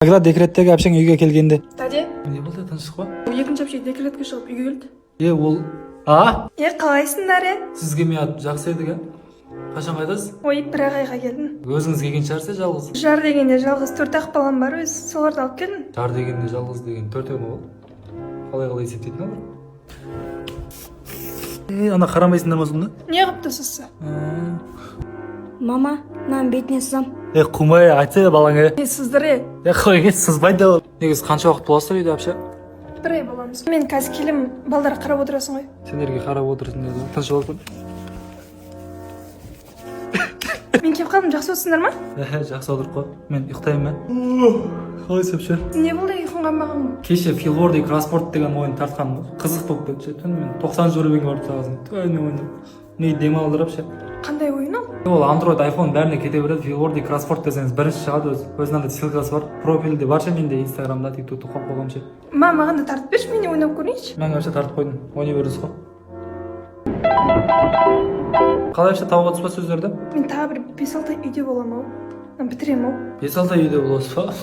Агра декреттеги апшаң үйгө келгенде. Таде, Эмне болду, тынчсыз ба? экинчи апча декретке чыгып үйгө келди. Ол Калайсыңдар? сизге мен жакшы эдик, Качан кайтасыз? Ой, бир айга келдим. Өзүңүз келген чыгарсыз, жалгыз. Жар дегенде жалгыз 4 ак балам бар, өз соларды алып келдим. Жар дегенде жалгыз деген 4 болду. Калай эсептейт алар? Ана карамайсыңдар ма сонда? Не кылыптасыз? Мама, мынанын бетине сызам. Кумай айтса балаңа. Сыздар. Койгон сызбайды да. Негиз канча убакыт боласыздар үйдө апша? Бир ай боламыз. Мен казір келем, балдар карап отурасың ғой. Сендерге карап отурсуңдар да. Тынч болуп. Мен келип калдым, жакшы отсуңдар ма? Жакшы отуруп кой. Мен уктайм. Калайсыз апша? Не болду, уйкуң канбаган? Кеше Филворди Кросспорт деген оюн тарткан. Кызык болуп кетти. Мен 90 журубеңге барып чыгасың. Түйүнү ойнап. Мен дем алдырып апша. Кандай оюн ал? Ол Android, iPhone бәріне кете береді. Филворди Кросспорт десеңиз бірінші шығады өзі. Өзінің андай ссылкасы бар. Профилде барша менде Инстаграмда, ТикТокта қойып қойғанша. Маған да тартып берші, мен ойнап көрейінші. Мен вообще тартып қойдым. Ойнай бересіз ғой. Қалай вообще тауып отырсыз ба сөздерді? Мен тағы бір 5-6 үйде болам ау. Бітірем ау. 5-6 үйде боласыз ба?